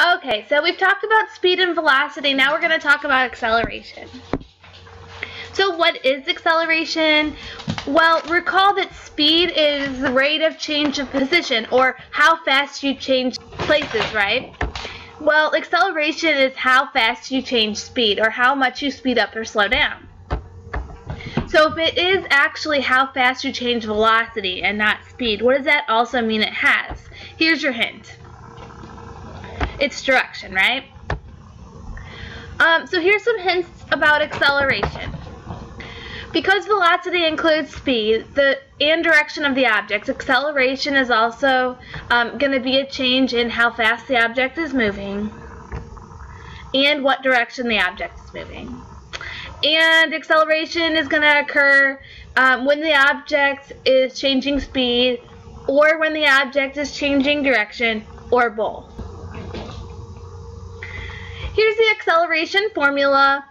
Okay, so we've talked about speed and velocity. Now we're going to talk about acceleration. So what is acceleration? Well, recall that speed is the rate of change of position, or how fast you change places, right? Well, acceleration is how fast you change speed, or how much you speed up or slow down. So if it is actually how fast you change velocity and not speed, what does that also mean it has? Here's your hint. It's direction, right? So here's some hints about acceleration. Because velocity includes speed and direction of the object, acceleration is also going to be a change in how fast the object is moving and what direction the object is moving. And acceleration is going to occur when the object is changing speed, or when the object is changing direction, or both. Here's the acceleration formula.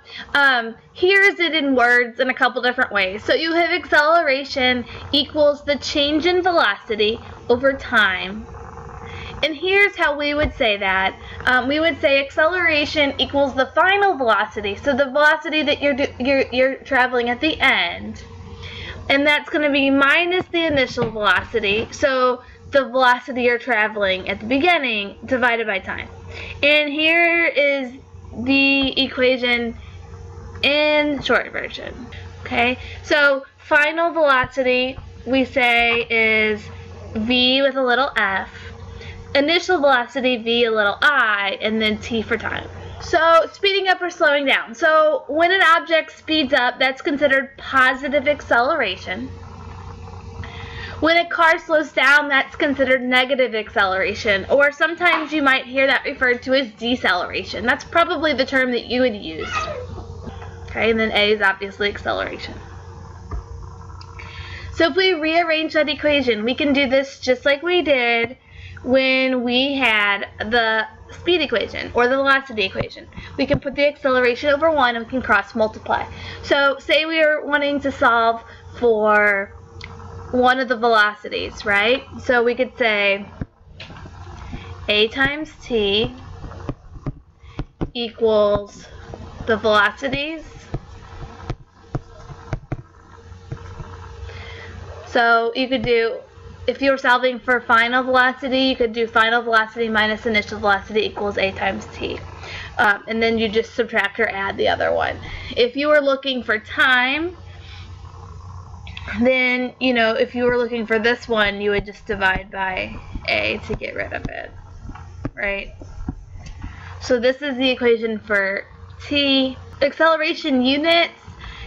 Here is it in words in a couple different ways. So you have acceleration equals the change in velocity over time. And here's how we would say that. We would say acceleration equals the final velocity, so the velocity that you're traveling at the end. And that's going to be minus the initial velocity, so the velocity you're traveling at the beginning divided by time. And here is the equation in short version. Okay, so final velocity we say is v with a little f, initial velocity v a little I, and then t for time. So speeding up or slowing down. So when an object speeds up, that's considered positive acceleration. When a car slows down, that's considered negative acceleration, or sometimes you might hear that referred to as deceleration. That's probably the term that you would use. Okay, and then A is obviously acceleration. So if we rearrange that equation, we can do this just like we did when we had the speed equation or the velocity equation. We can put the acceleration over 1 and we can cross multiply. So say we are wanting to solve for one of the velocities, right? So we could say a times t equals the velocities. So you could do, if you were solving for final velocity, you could do final velocity minus initial velocity equals a times t. And then you just subtract or add the other one. If you were looking for time, then, you know, if you were looking for this one, you would just divide by a to get rid of it, right? So this is the equation for t. Acceleration units,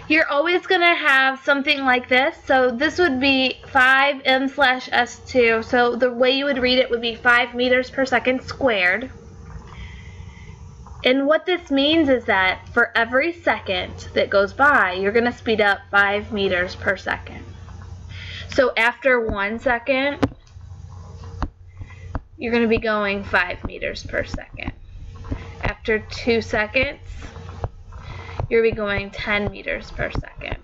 you're always going to have something like this. So this would be 5m/s2. So the way you would read it would be 5 meters per second squared. And what this means is that for every second that goes by, you're going to speed up 5 meters per second. So after 1 second, you're going to be going 5 meters per second. After 2 seconds, you'll be going 10 meters per second.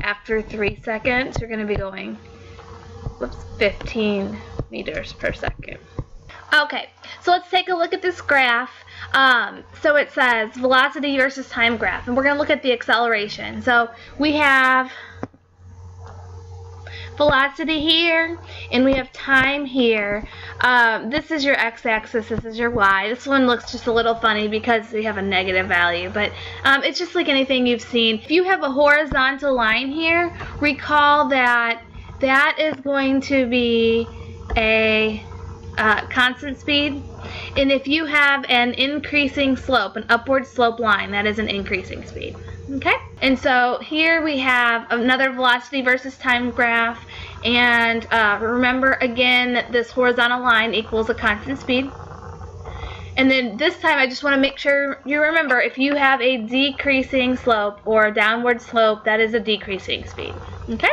After 3 seconds, you're going to be going 15 meters per second. Okay, so let's take a look at this graph. So it says velocity versus time graph, and we're going to look at the acceleration. So we have velocity here, and we have time here. This is your x-axis, this is your y. This one looks just a little funny because we have a negative value, but it's just like anything you've seen. If you have a horizontal line here, recall that that is going to be a constant speed, and if you have an increasing slope, an upward slope line, that is an increasing speed. Okay, and so here we have another velocity versus time graph, and remember again, this horizontal line equals a constant speed. And then this time I just want to make sure you remember, if you have a decreasing slope or a downward slope, that is a decreasing speed. Okay,